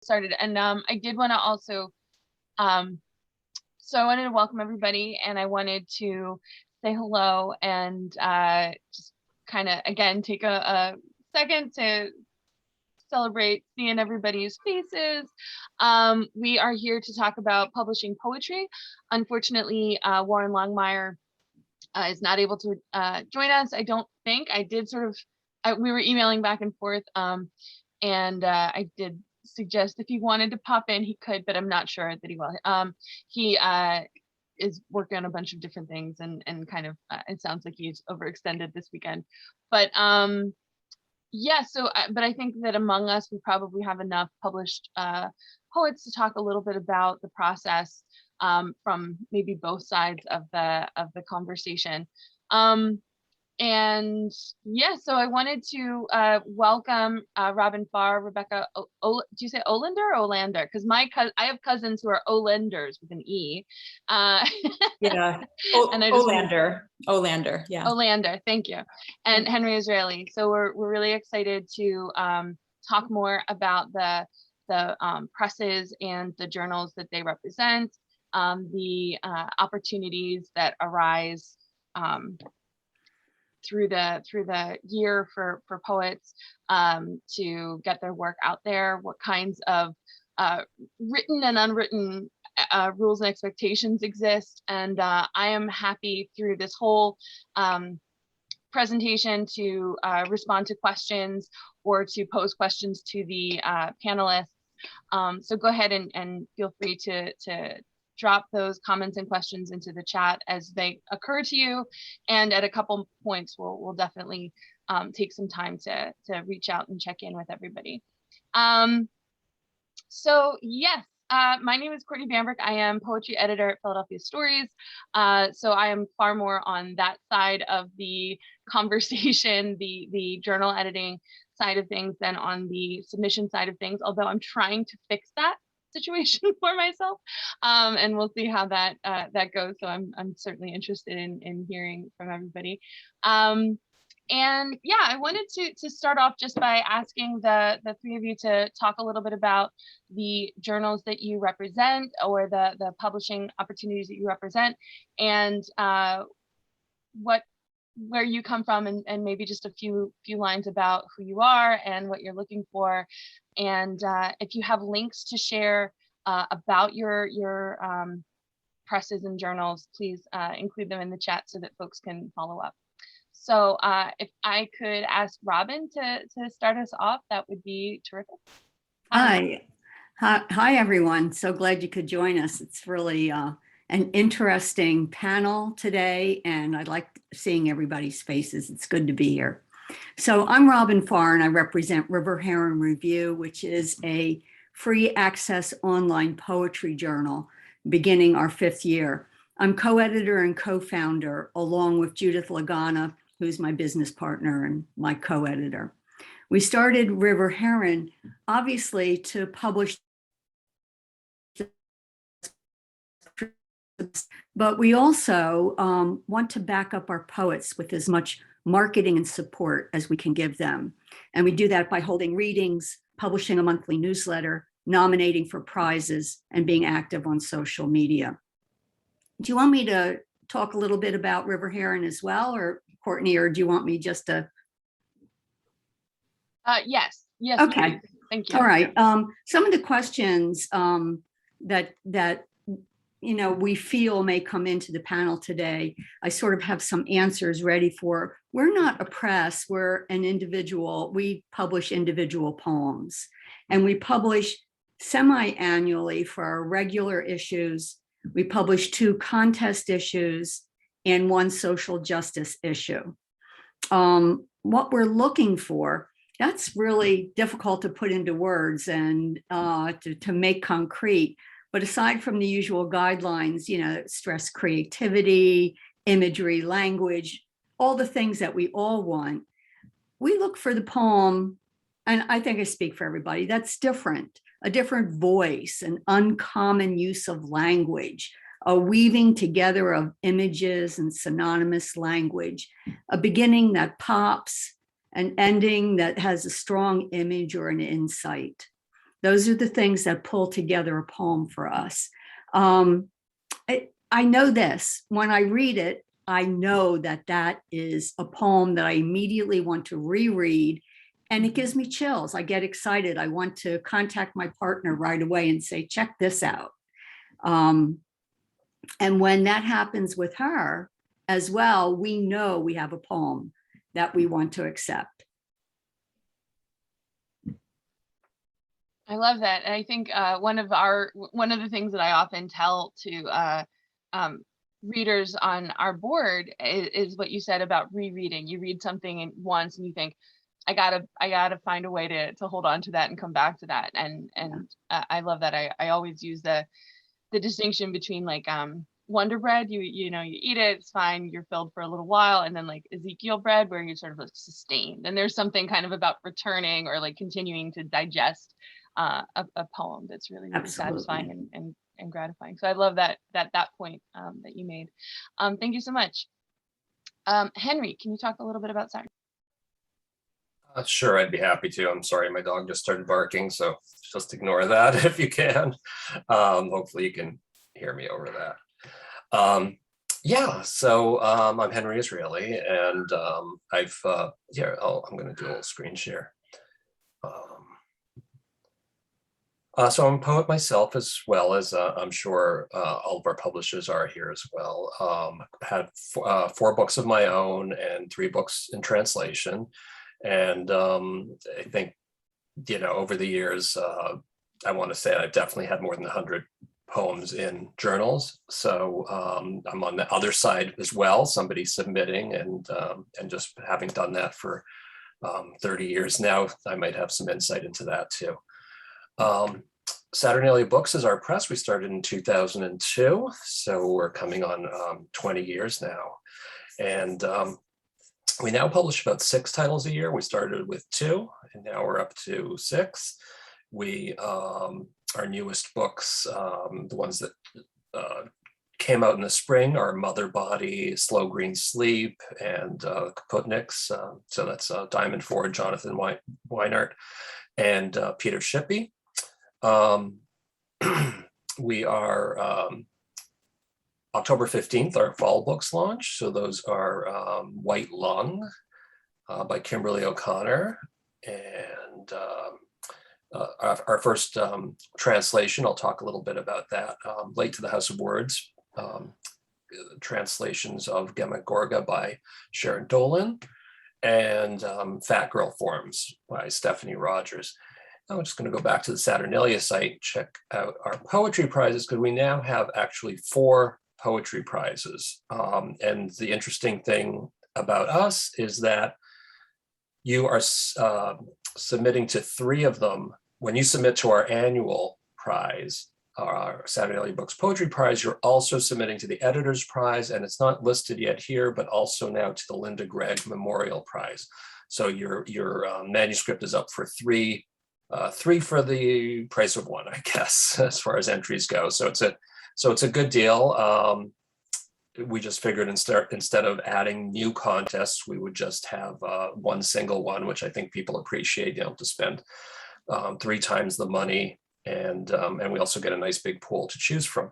started. And I did want to also, so I wanted to welcome everybody, and I wanted to say hello and just kind of, again, take a second to celebrate seeing everybody's faces. We are here to talk about publishing poetry. Unfortunately, Warren Longmire is not able to join us. I don't think. I did sort of, we were emailing back and forth, and I did suggest if he wanted to pop in, he could, but I'm not sure that he will. He is working on a bunch of different things, and kind of, it sounds like he's overextended this weekend. But yeah, so, but I think that among us, we probably have enough published poets to talk a little bit about the process from maybe both sides of the conversation. And yeah, so I wanted to welcome Robbin Farr, Rebecca. Do you say Olander or Olander? Because I have cousins who are Olanders with an E. Yeah, and Olander. Olander, yeah. Olander, thank you. And Henry Israeli. So we're really excited to talk more about the presses and the journals that they represent, the opportunities that arise through the year for poets to get their work out there, what kinds of written and unwritten rules and expectations exist. And I am happy through this whole presentation to respond to questions or to pose questions to the panelists. So go ahead and feel free to drop those comments and questions into the chat as they occur to you. And at a couple points, we'll definitely take some time to reach out and check in with everybody. So yes, my name is Courtney Bambrick. I am poetry editor at Philadelphia Stories. So I am far more on that side of the conversation, the journal editing side of things, than on the submission side of things, although I'm trying to fix that situation for myself, and we'll see how that goes. So I'm certainly interested in hearing from everybody. And yeah, I wanted to start off just by asking the three of you to talk a little bit about the journals that you represent, or the publishing opportunities that you represent, and where you come from, and maybe just a few lines about who you are and what you're looking for. And if you have links to share about your presses and journals, please include them in the chat so that folks can follow up. So if I could ask Robbin to start us off, that would be terrific. Hi, everyone. So glad you could join us. It's really an interesting panel today, and I like seeing everybody's faces. It's good to be here. So I'm Robbin Farr, and I represent River Heron Review, which is a free access online poetry journal beginning our 5th year. I'm co-editor and co-founder, along with Judith Lagana, who's my business partner and my co-editor. We started River Heron, obviously, to publish, but we also want to back up our poets with as much marketing and support as we can give them. And we do that by holding readings, publishing a monthly newsletter, nominating for prizes, and being active on social media. Do you want me to talk a little bit about River Heron as well, or Courtney, or do you want me just to? Yes. Okay. Thank you. All right. Some of the questions that we feel may come into the panel today, I sort of have some answers ready for. We're not a press, we're an individual. We publish individual poems, and we publish semi-annually for our regular issues. We publish 2 contest issues and 1 social justice issue. What we're looking for, that's really difficult to put into words and to make concrete. But aside from the usual guidelines, stress creativity, imagery, language, all the things that we all want, we look for the poem, and I think I speak for everybody, that's different, a different voice, an uncommon use of language, a weaving together of images and synonymous language, a beginning that pops, an ending that has a strong image or an insight. Those are the things that pull together a poem for us. I know this, when I read it, I know that that is a poem that I immediately want to reread, and it gives me chills. I get excited. I want to contact my partner right away and say, check this out. And when that happens with her as well, we know we have a poem that we want to accept. I love that. And I think one of the things that I often tell to readers on our board is what you said about rereading. You read something once and you think, I gotta find a way to hold on to that and come back to that. And I love that. I always use the distinction between like Wonder Bread, you know, you eat it, it's fine, you're filled for a little while, and then like Ezekiel bread, where you're sort of like sustained. And there's something kind of about returning or like continuing to digest a poem that's really, really satisfying and gratifying. So I love that point that you made. Thank you so much. Henry, can you talk a little bit about Saturn? Sure, I'd be happy to. I'm sorry, my dog just started barking, so just ignore that if you can. Hopefully you can hear me over that. Yeah, so I'm Henry Israeli, and I'm going to do a little screen share. So I'm a poet myself, as well as I'm sure all of our publishers are here as well. I had 4 books of my own and 3 books in translation. And I think, you know, over the years, I want to say I've definitely had more than 100 poems in journals. So I'm on the other side as well, somebody submitting, and just having done that for 30 years now, I might have some insight into that too. Saturnalia Books is our press. We started in 2002, so we're coming on 20 years now. And we now publish about 6 titles a year. We started with 2, and now we're up to 6. We, our newest books, the ones that came out in the spring, are Mother Body, Slow Green Sleep, and Kaputniks. So that's Diamond Ford, Jonathan Weinert, and Peter Shippey. We are October 15th, our fall books launch. So those are White Lung by Kimberly O'Connor, and our first translation, I'll talk a little bit about that, Late to the House of Words, translations of Gemma Gorga by Sharon Dolan, and Fat Girl Forms by Stephanie Rogers. I'm just going to go back to the Saturnalia site, check out our poetry prizes, because we now have actually 4 poetry prizes. And the interesting thing about us is that you are submitting to 3 of them. When you submit to our annual prize, our Saturnalia Books Poetry Prize, you're also submitting to the Editor's Prize, and it's not listed yet here, but also now to the Linda Gregg Memorial Prize. So your manuscript is up for 3 for the price of 1, I guess, as far as entries go. So it's a good deal. We just figured instead of adding new contests, we would just have one single one, which I think people appreciate. You know, to spend 3 times the money, and we also get a nice big pool to choose from.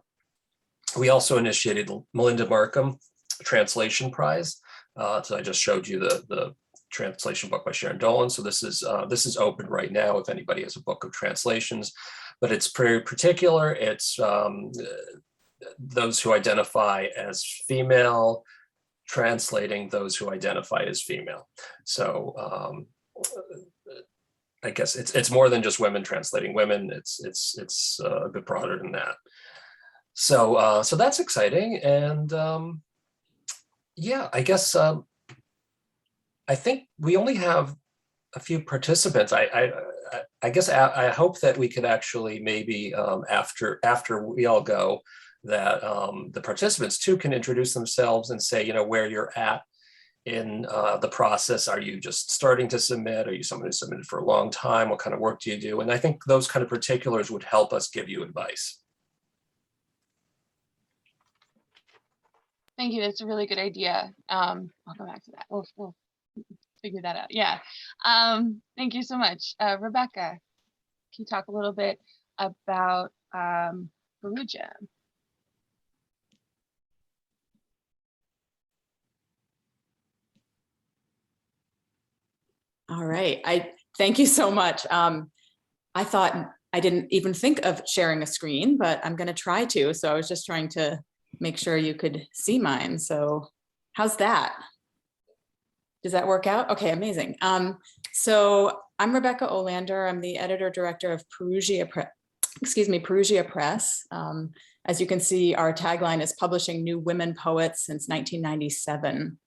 We also initiated the Melinda Markham Translation Prize. So I just showed you the translation book by Sharon Dolan. So this is open right now if anybody has a book of translations, but it's very particular. It's those who identify as female translating those who identify as female. So I guess it's more than just women translating women. It's a bit broader than that. So that's exciting. And yeah, I guess I think we only have a few participants. I guess I hope that we could actually maybe after we all go, that the participants too can introduce themselves and say, you know, where you're at in the process. Are you just starting to submit? Are you someone who submitted for a long time? What kind of work do you do? And I think those kind of particulars would help us give you advice. Thank you. That's a really good idea. I'll go back to that. We'll figure that out. Yeah. Thank you so much. Rebecca, can you talk a little bit about Perugia? All right. Thank you so much. I thought I didn't even think of sharing a screen, but I'm going to try to. So I was just trying to make sure you could see mine. So how's that? Does that work out? Okay, amazing. So I'm Rebecca Olander. I'm the editor-director of Perugia Press. As you can see, our tagline is publishing new women poets since 1997.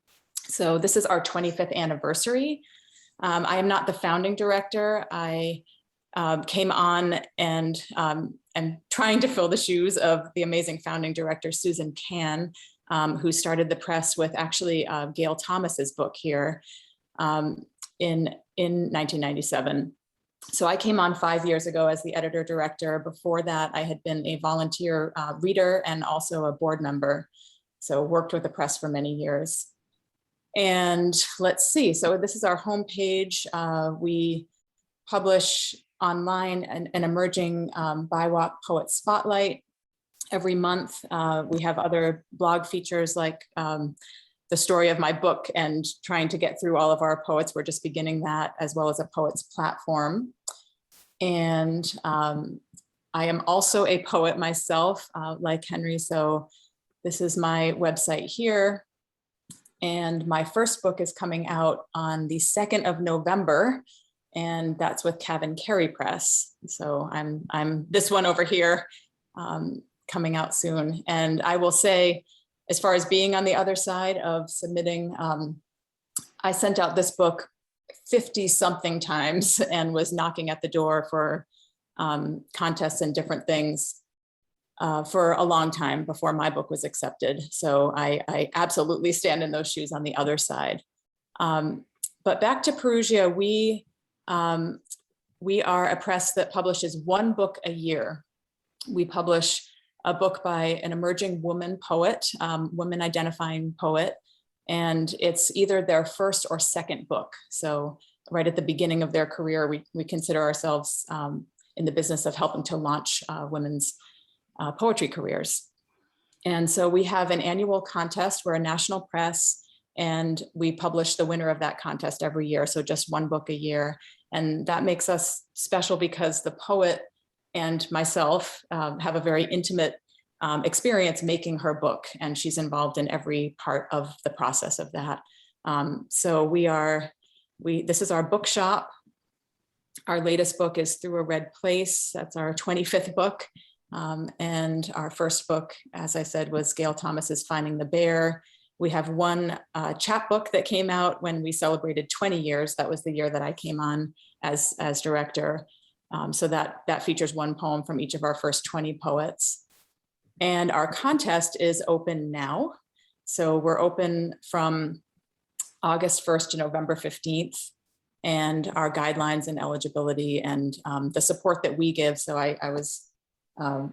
So this is our 25th anniversary. I am not the founding director. I came on and trying to fill the shoes of the amazing founding director, Susan Can, who started the press with actually Gail Thomas's book here in 1997. So I came on 5 years ago as the editor director. Before that, I had been a volunteer reader and also a board member. So worked with the press for many years. And let's see, so this is our homepage. We publish online an emerging BIWOC Poet Spotlight every month. We have other blog features like the story of my book and trying to get through all of our poets. We're just beginning that, as well as a poets platform. And I am also a poet myself, like Henry. So this is my website here. And my first book is coming out on the 2nd of November, and that's with Carey Press. So I'm this one over here coming out soon. And I will say, as far as being on the other side of submitting, I sent out this book 50 something times and was knocking at the door for contests and different things for a long time before my book was accepted. So I absolutely stand in those shoes on the other side. But back to Perugia, we are a press that publishes one book a year. We publish a book by an emerging woman poet, woman identifying poet, and it's either their first or second book. So right at the beginning of their career, we consider ourselves in the business of helping to launch women's poetry careers. And so we have an annual contest. We're a national press, and we publish the winner of that contest every year. So just one book a year. And that makes us special because the poet and myself have a very intimate experience making her book, and she's involved in every part of the process of that. So this is our bookshop. Our latest book is Through a Red Place. That's our 25th book. And our first book, as I said, was Gail Thomas's Finding the Bear. We have one chapbook that came out when we celebrated 20 years. That was the year that I came on as director. So that features one poem from each of our first 20 poets. And our contest is open now. So we're open from August 1st to November 15th. And our guidelines and eligibility and the support that we give. So I was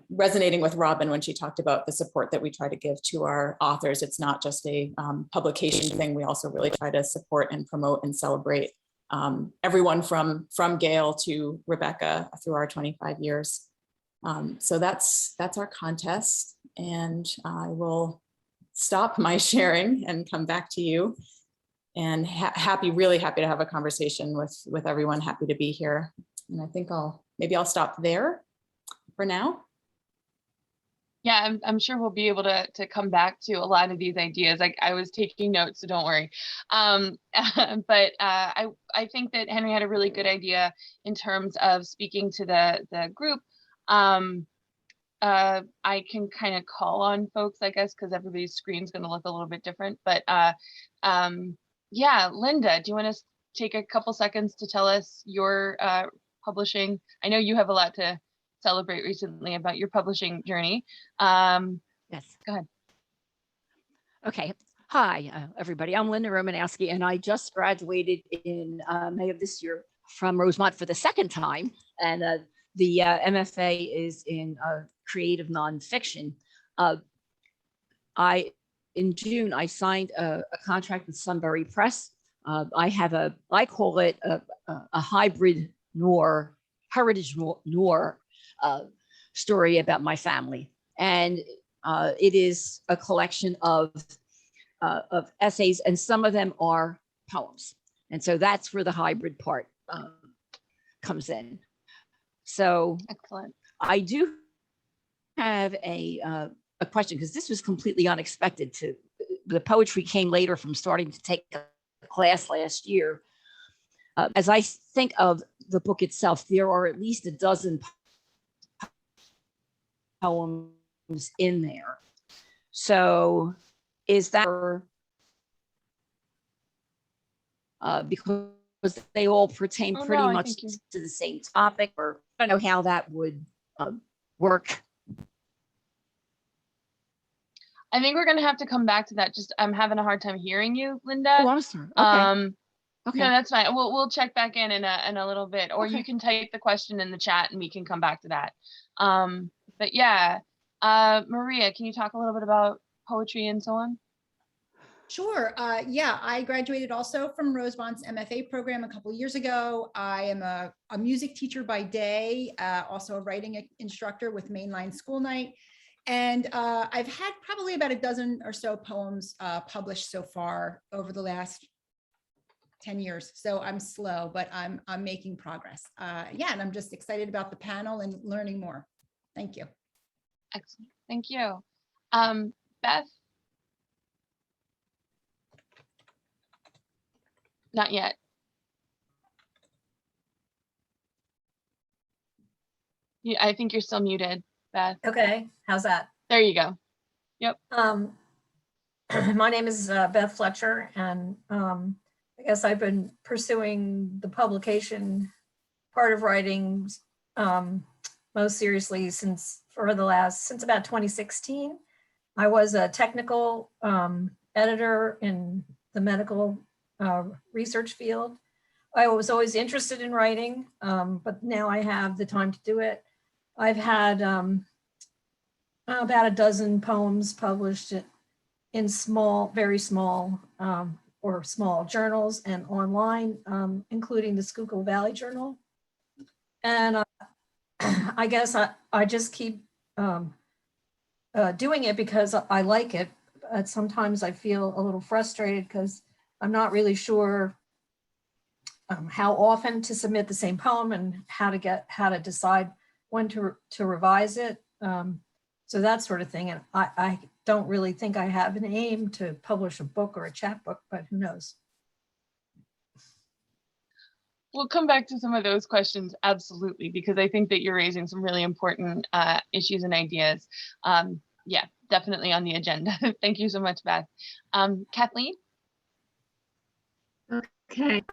resonating with Robbin when she talked about the support that we try to give to our authors. It's not just a publication thing. We also really try to support and promote and celebrate everyone from Gail to Rebecca through our 25 years. So that's our contest, and I will stop my sharing and come back to you. And really happy to have a conversation with everyone. Happy to be here. And I think maybe I'll stop there for now. Yeah, I'm sure we'll be able to come back to a lot of these ideas. I was taking notes, so don't worry. But I think that Henry had a really good idea in terms of speaking to the group. I can kind of call on folks, I guess, because everybody's screen's going to look a little bit different. But yeah, Linda, do you want to take a couple seconds to tell us your publishing? I know you have a lot to celebrate recently about your publishing journey. Yes. Go ahead. Okay. Hi, everybody. I'm Linda Romanowski, and I just graduated in May of this year from Rosemont for the second time. And the MFA is in creative nonfiction. In June, I signed a contract with Sunbury Press. I call it a hybrid noir heritage noir story about my family. And it is a collection of essays, and some of them are poems. And so that's where the hybrid part comes in. So Excellent. I do have a question, because this was completely unexpected. The poetry came later from starting to take a class last year. As I think of the book itself, there are at least a dozen poems in there. So is that because they all pertain pretty no, much to the same topic, or I don't know how that would work? I think we're gonna have to come back to that. Just I'm having a hard time hearing you, Linda. Oh, I'm sorry. Okay. Okay. No, that's fine. We'll check back in a little bit, or Okay. you can type the question in the chat and we can come back to that. But yeah, Maria, can you talk a little bit about poetry and so on? Sure. Yeah, I graduated also from Rosemont's MFA program a couple of years ago. I am a music teacher by day, also a writing instructor with Mainline School Night. And I've had probably about a dozen or so poems published so far over the last 10 years. So I'm slow, but I'm making progress. Yeah, and I'm just excited about the panel and learning more. Thank you. Excellent. Thank you. Beth? Not yet. I think you're still muted, Beth. Okay, how's that? There you go. Yep. My name is Beth Fletcher, and I guess I've been pursuing the publication part of writing most seriously since about 2016. I was a technical editor in the medical research field. I was always interested in writing, but now I have the time to do it. I've had about a dozen poems published in very small or small journals and online, including the Schuylkill Valley Journal. And I guess I just keep doing it because I like it. But sometimes I feel a little frustrated because I'm not really sure how often to submit the same poem and how to decide when to revise it. So that sort of thing. And I don't really think I have an aim to publish a book or a chapbook, but who knows? We'll come back to some of those questions, absolutely, because I think that you're raising some really important issues and ideas. Yeah, definitely on the agenda. Thank you so much, Beth. Kathleen? Okay.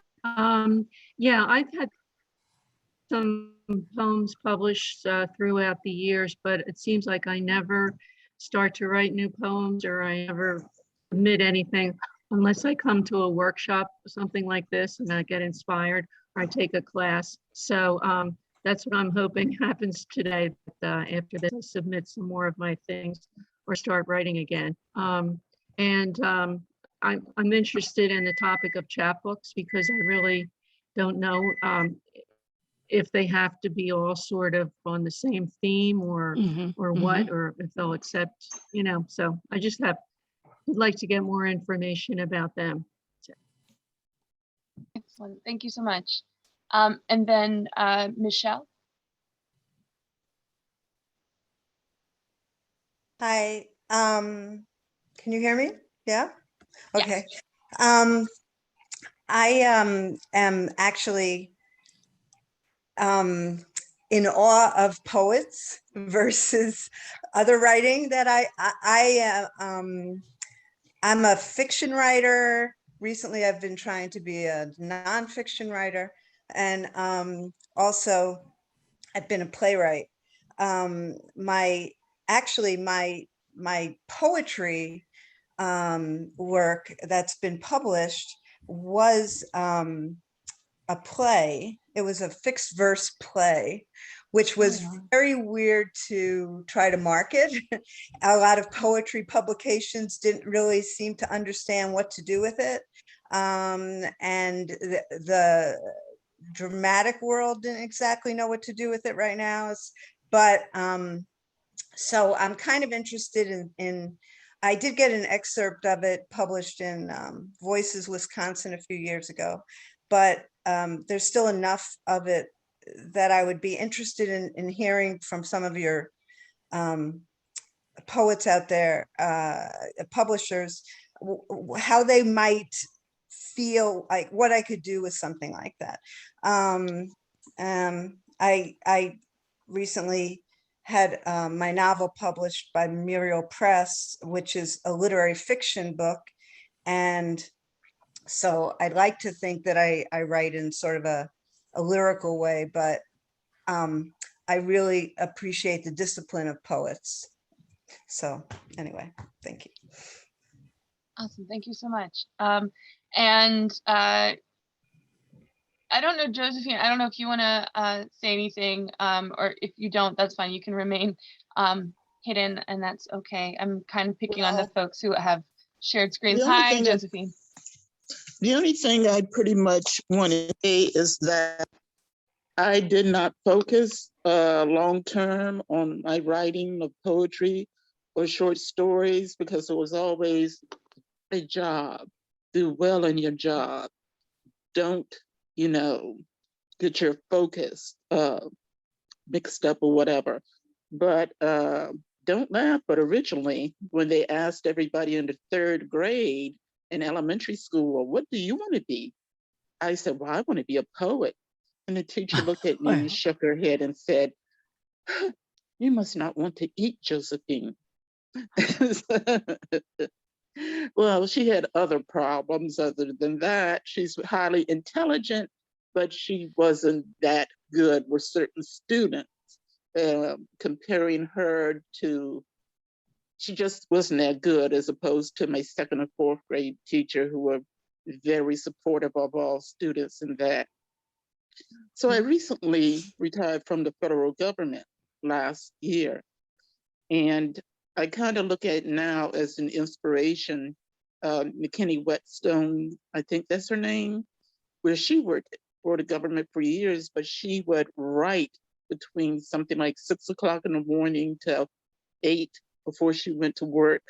Yeah, I've had some poems published throughout the years, but it seems like I never start to write new poems, or I never submit anything unless I come to a workshop or something like this and I get inspired, or I take a class. So that's what I'm hoping happens today. After this, I'll submit some more of my things or start writing again. I'm interested in the topic of chapbooks because I really don't know if they have to be all sort of on the same theme or what, or if they'll accept, so I just would like to get more information about them. So. Excellent. Thank you so much. And then Michelle. Hi, can you hear me? Yeah? Okay. Yes. I am actually in awe of poets versus other writing that I'm a fiction writer. Recently, I've been trying to be a nonfiction writer, and also I've been a playwright. My poetry work that's been published was a play. It was a fixed verse play, which was very weird to try to market. A lot of poetry publications didn't really seem to understand what to do with it. And dramatic world didn't exactly know what to do with it right now. But so I'm kind of interested in I did get an excerpt of it published in Voices Wisconsin a few years ago, but there's still enough of it that I would be interested in hearing from some of your poets out there, publishers, how they might feel, like what I could do with something like that. I recently had my novel published by Perugia Press, which is a literary fiction book. And so I'd like to think that I write in sort of a lyrical way, but I really appreciate the discipline of poets. So anyway, thank you. Awesome. Thank you so much. And I don't know, Josephine, I don't know if you want to say anything, or if you don't, that's fine. You can remain hidden, and that's okay. I'm kind of picking on the folks who have shared screens. Hi, Josephine. The only thing I pretty much want to say is that I did not focus long-term on my writing of poetry or short stories, because it was always a job. Do well in your job. Don't, get your focus mixed up or whatever. But don't laugh, but originally when they asked everybody in the 3rd grade in elementary school, well, what do you want to be? I said, well, I want to be a poet. And the teacher looked at me and shook her head and said, you must not want to eat, Josephine. Well, she had other problems other than that. She's highly intelligent, but she wasn't that good with certain students. Comparing her to, she just wasn't that good, as opposed to my 2nd or 4th grade teacher, who were very supportive of all students in that. So I recently retired from the federal government last year, and I kind of look at it now as an inspiration. McKinney Whetstone, I think that's her name, where she worked for the government for years, but she would write between something like 6 o'clock in the morning till 8 before she went to work.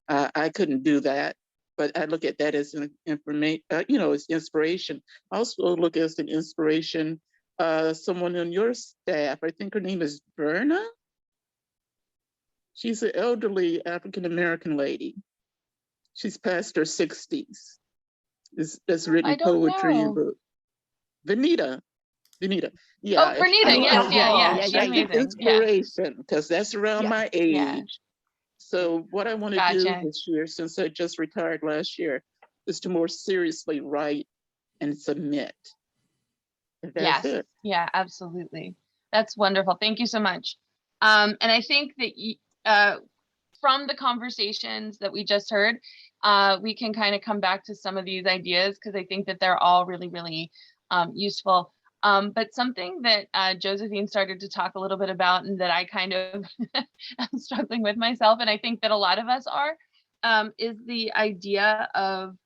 I couldn't do that, but I look at that as an as inspiration. I also look as an inspiration, someone on your staff, I think her name is Verna. She's an elderly African-American lady. She's past her 60s. That's written poetry. Vanita. Yeah. Oh, Vernita, yes, she's amazing. Inspiration, because that's around my age. Yeah. So what I want to do this year, since I just retired last year, is to more seriously write and submit. That's it. Yeah, absolutely. That's wonderful. Thank you so much. And I think that from the conversations that we just heard, we can kind of come back to some of these ideas, because I think that they're all really, really useful. But something that Josephine started to talk a little bit about, and that I kind of am struggling with myself, and I think that a lot of us are, is the idea of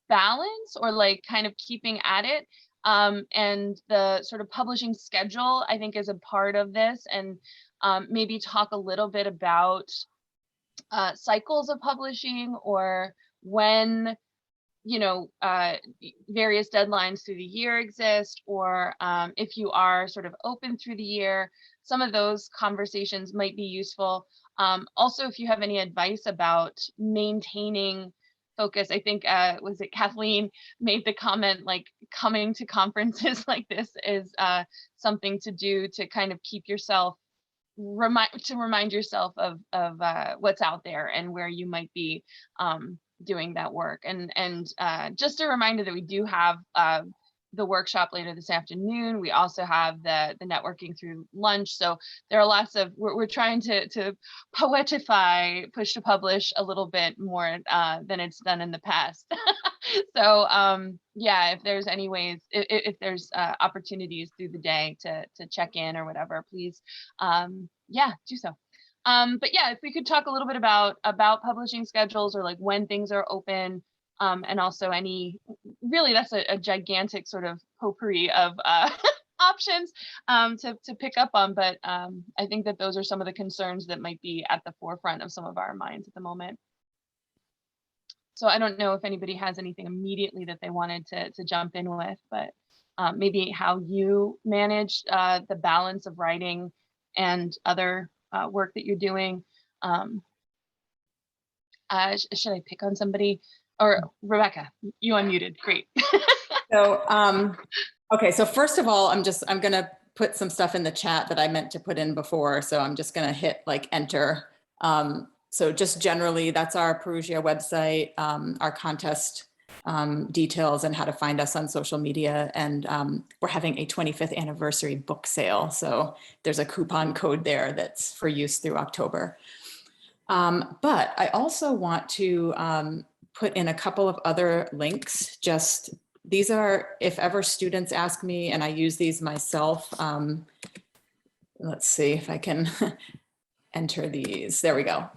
balance, or like kind of keeping at it. And the sort of publishing schedule, I think, is a part of this, and maybe talk a little bit about cycles of publishing, or when various deadlines through the year exist, or if you are sort of open through the year. Some of those conversations might be useful. Also, if you have any advice about maintaining focus, I think, was it Kathleen made the comment, like coming to conferences like this is something to do to kind of keep yourself, remind yourself of what's out there and where you might be doing that work. And just a reminder that we do have the workshop later this afternoon. We also have the networking through lunch. So there are lots of, we're trying to poetify Push to Publish a little bit more than it's done in the past. So yeah, if there's any ways, if there's opportunities through the day to check in or whatever, please, yeah, do so. But yeah, if we could talk a little bit about publishing schedules, or like when things are open, and also any, really that's a gigantic sort of potpourri of options to pick up on. But I think that those are some of the concerns that might be at the forefront of some of our minds at the moment. So I don't know if anybody has anything immediately that they wanted to jump in with, but maybe how you manage the balance of writing and other work that you're doing. Should I pick on somebody? Or Rebecca, you unmuted, great. So, okay, so first of all, I'm gonna put some stuff in the chat that I meant to put in before. So I'm just gonna hit like enter. So just generally, that's our Perugia website, our contest details and how to find us on social media. And we're having a 25th anniversary book sale. So there's a coupon code there that's for use through October. But I also want to put in a couple of other links. Just these are, if ever students ask me, and I use these myself. Let's see if I can enter these. There we go.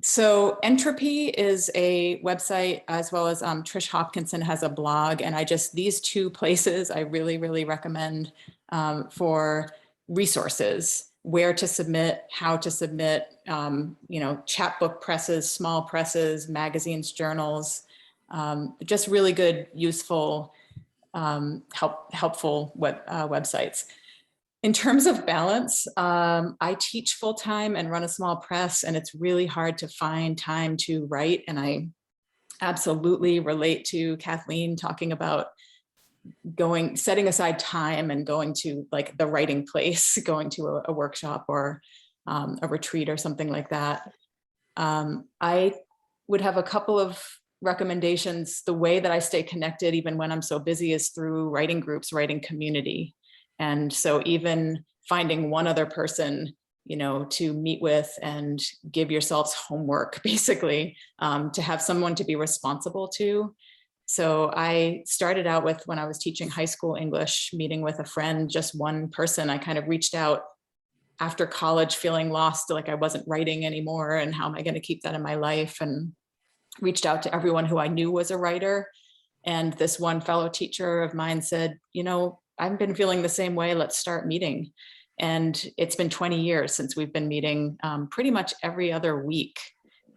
So Entropy is a website, as well as Trish Hopkinson has a blog, and these two places I really, really recommend for resources, where to submit, how to submit, chapbook presses, small presses, magazines, journals, just really good, useful, helpful websites. In terms of balance, I teach full-time and run a small press, and it's really hard to find time to write. And I absolutely relate to Kathleen talking about setting aside time and going to like the writing place, going to a workshop or a retreat or something like that. I would have a couple of recommendations. The way that I stay connected, even when I'm so busy, is through writing groups, writing community. And so even finding one other person, to meet with and give yourselves homework, basically, to have someone to be responsible to. So I started out with, when I was teaching high school English, meeting with a friend, just one person. I kind of reached out after college feeling lost, like I wasn't writing anymore, and how am I going to keep that in my life? And reached out to everyone who I knew was a writer. And this one fellow teacher of mine said, I've been feeling the same way, let's start meeting. And it's been 20 years since we've been meeting pretty much every other week.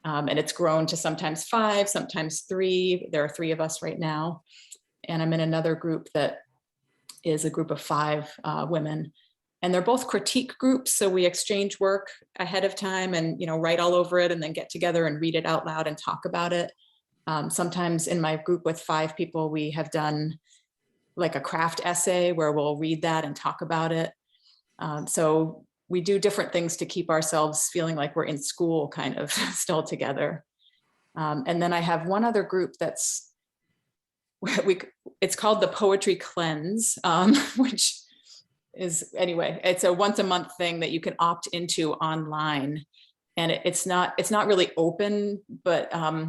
And it's grown to sometimes 5, sometimes 3. There are 3 of us right now. And I'm in another group that is a group of 5 women. And they're both critique groups. So we exchange work ahead of time and, write all over it and then get together and read it out loud and talk about it. Sometimes in my group with 5 people, we have done like a craft essay where we'll read that and talk about it. So we do different things to keep ourselves feeling like we're in school, kind of still together. And then I have one other group it's called the Poetry Cleanse, which is, anyway, it's a once a month thing that you can opt into online. And it's not really open, but I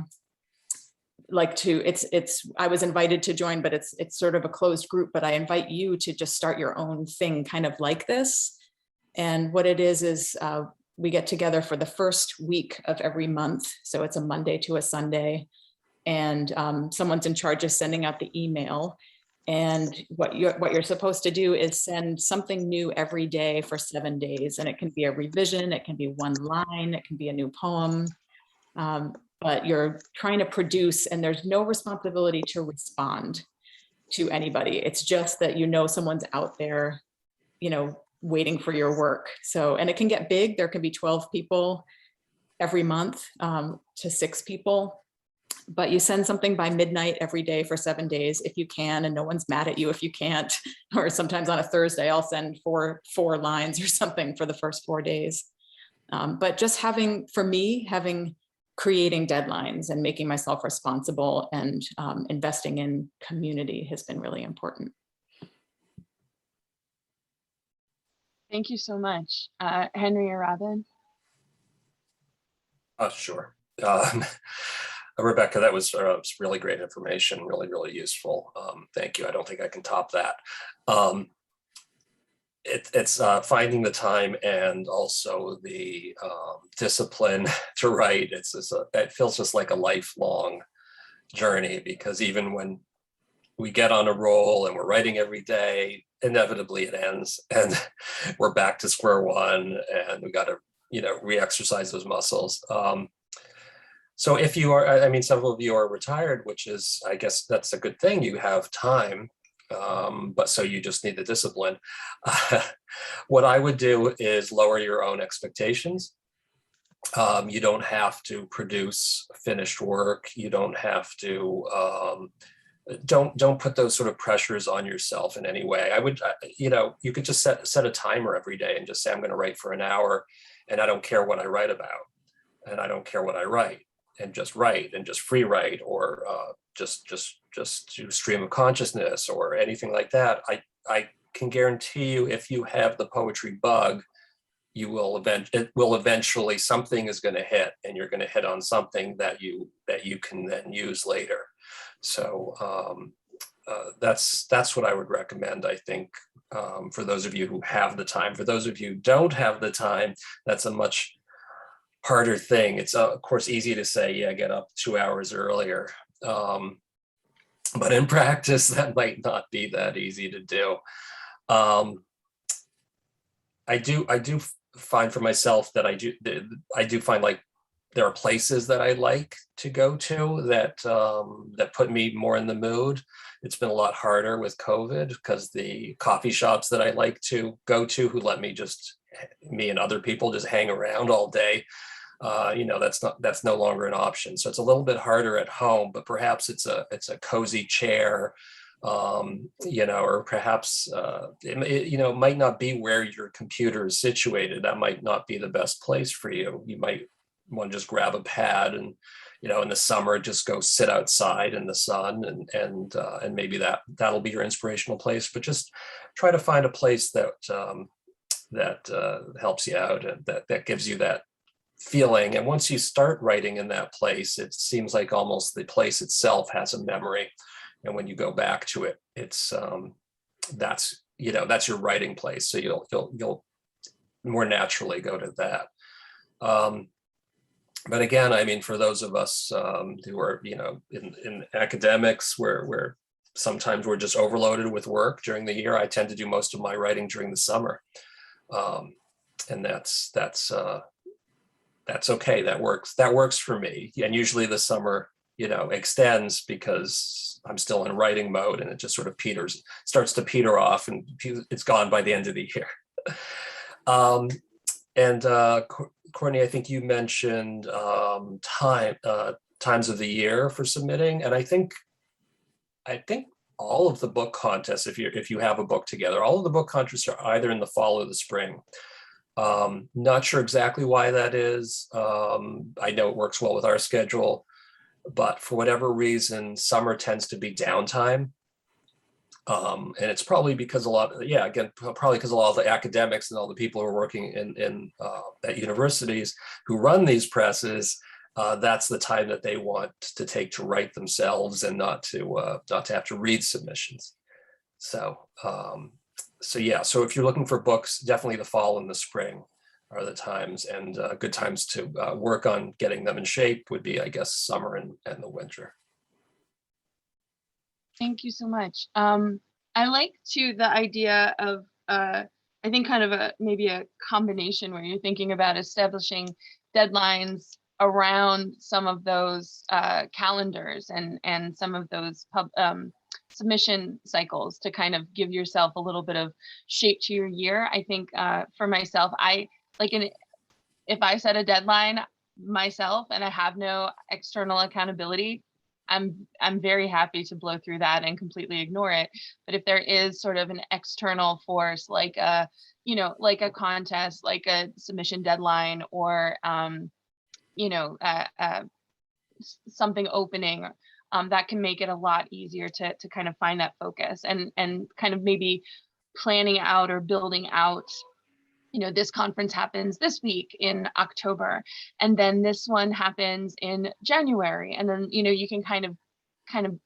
was invited to join, but it's sort of a closed group, but I invite you to just start your own thing kind of like this. And what it is we get together for the first week of every month. So it's a Monday to a Sunday, and someone's in charge of sending out the email. And what you're supposed to do is send something new every day for 7 days. And it can be a revision, it can be one line, it can be a new poem. But you're trying to produce, and there's no responsibility to respond to anybody. It's just that someone's out there, waiting for your work. So, and it can get big. There can be 12 people every month to 6 people. But you send something by midnight every day for 7 days if you can, and no one's mad at you if you can't. Or sometimes on a Thursday, I'll send four lines or something for the first 4 days. But just creating deadlines and making myself responsible and investing in community has been really important. Thank you so much. Henry or Robbin? Sure. Rebecca, that was really great information, really, really useful. Thank you. I don't think I can top that. It's finding the time and also the discipline to write. It feels just like a lifelong journey, because even when we get on a roll and we're writing every day, inevitably it ends and we're back to square one, and we got to, re-exercise those muscles. So if you are, I mean, several of you are retired, which is, I guess that's a good thing. You have time, but so you just need the discipline. What I would do is lower your own expectations. You don't have to produce finished work. You don't have to, don't put those sort of pressures on yourself in any way. I would, you could just set a timer every day and just say, I'm going to write for an hour, and I don't care what I write about, and I don't care what I write, and just write and just free write, or just do stream of consciousness or anything like that. I can guarantee you, if you have the poetry bug, it will eventually, something is going to hit, and you're going to hit on something that you can then use later. So that's what I would recommend, I think, for those of you who have the time. For those of you who don't have the time, that's a much harder thing. It's of course easy to say, yeah, get up 2 hours earlier. But in practice, that might not be that easy to do. I do find for myself that I do find like there are places that I like to go to that that put me more in the mood. It's been a lot harder with COVID, because the coffee shops that I like to go to, who let me and other people just hang around all day, that's no longer an option. So it's a little bit harder at home, but perhaps it's a cozy chair, or perhaps it might not be where your computer is situated. That might not be the best place for you. You might want to just grab a pad and, in the summer, just go sit outside in the sun, and maybe that'll be your inspirational place. But just try to find a place that helps you out, and that gives you that feeling. And once you start writing in that place, it seems like almost the place itself has a memory. And when you go back to it, it's that's your writing place. So you'll more naturally go to that. But again, I mean, for those of us who are, in academics, where sometimes we're just overloaded with work during the year, I tend to do most of my writing during the summer, and that's okay. That works for me. And usually the summer, extends, because I'm still in writing mode, and it just sort of starts to peter off, and it's gone by the end of the year. Courtney, I think you mentioned times of the year for submitting, and I think all of the book contests, if you have a book together, all of the book contests are either in the fall or the spring. Not sure exactly why that is. I know it works well with our schedule, but for whatever reason, summer tends to be downtime. And it's probably because probably because a lot of the academics and all the people who are working in at universities who run these presses, that's the time that they want to take to write themselves, and not to have to read submissions. So so if you're looking for books, definitely the fall and the spring are the times, and good times to work on getting them in shape would be, I guess, summer and the winter. Thank you so much. I like too the idea of I think kind of maybe a combination where you're thinking about establishing deadlines around some of those calendars and some of those submission cycles, to kind of give yourself a little bit of shape to your year. I think for myself, if I set a deadline myself and I have no external accountability, I'm very happy to blow through that and completely ignore it. But if there is sort of an external force, like a contest, like a submission deadline, or something opening, that can make it a lot easier to kind of find that focus, and kind of maybe planning out or building out, this conference happens this week in October, and then this one happens in January, and then you can kind of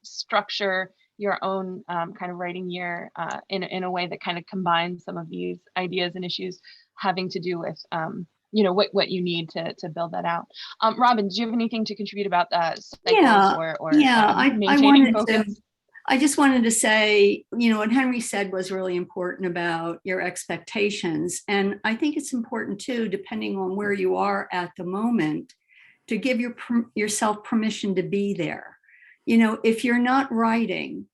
structure your own kind of writing year in a way that kind of combines some of these ideas and issues having to do with you know, what you need to build that out. Robbin, do you have anything to contribute about cycles Yeah, or I maintaining wanted focus? I just wanted to say, you know, what Henry said was really important about your expectations. And I think it's important too, depending on where you are at the moment, to give yourself permission to be there. You know, if you're not writing,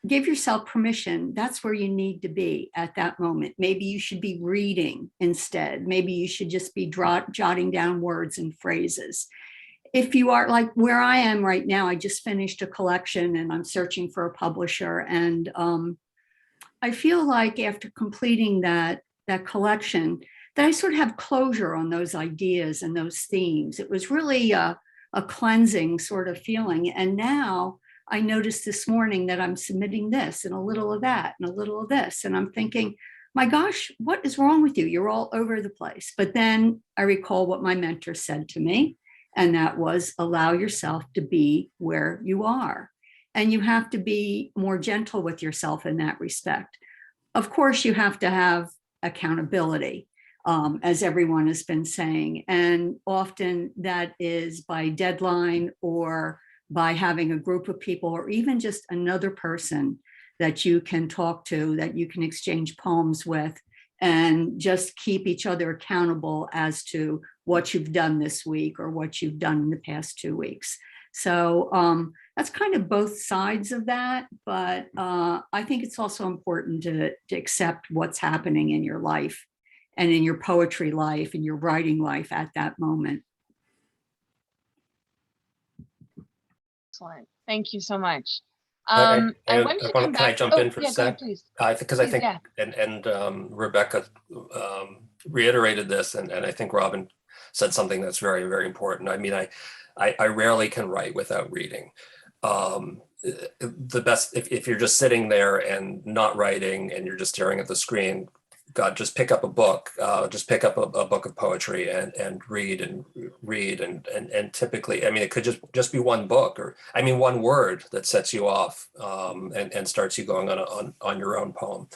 give yourself permission. That's where you need to be at that moment. Maybe you should be reading instead. Maybe you should just be jotting down words and phrases. If you are like where I am right now, I just finished a collection and I'm searching for a publisher. And I feel like after completing that collection, that I sort of have closure on those ideas and those themes. It was really a cleansing sort of feeling. And now I noticed this morning that I'm submitting this and a little of that and a little of this. And I'm thinking, my gosh, what is wrong with you? You're all over the place. But then I recall what my mentor said to me. And that was, allow yourself to be where you are. And you have to be more gentle with yourself in that respect. Of course, you have to have accountability, as everyone has been saying. And often that is by deadline or by having a group of people or even just another person that you can talk to, that you can exchange poems with, and just keep each other accountable as to what you've done this week or what you've done in the past 2 weeks. So that's kind of both sides of that. But I think it's also important to accept what's happening in your life and in your poetry life and your writing life at that moment. Excellent. Thank you so much. Can I jump in for a sec? Please. Because I think, Yeah. and Rebecca reiterated this, and I think Robbin said something that's very, very important. I mean, I rarely can write without reading. The best, if you're just sitting there and not writing and you're just staring at the screen, God, just pick up a book, just pick up a book of poetry and read and typically, I mean, it could just be one book or, I mean, one word that sets you off and starts you going on your own poem.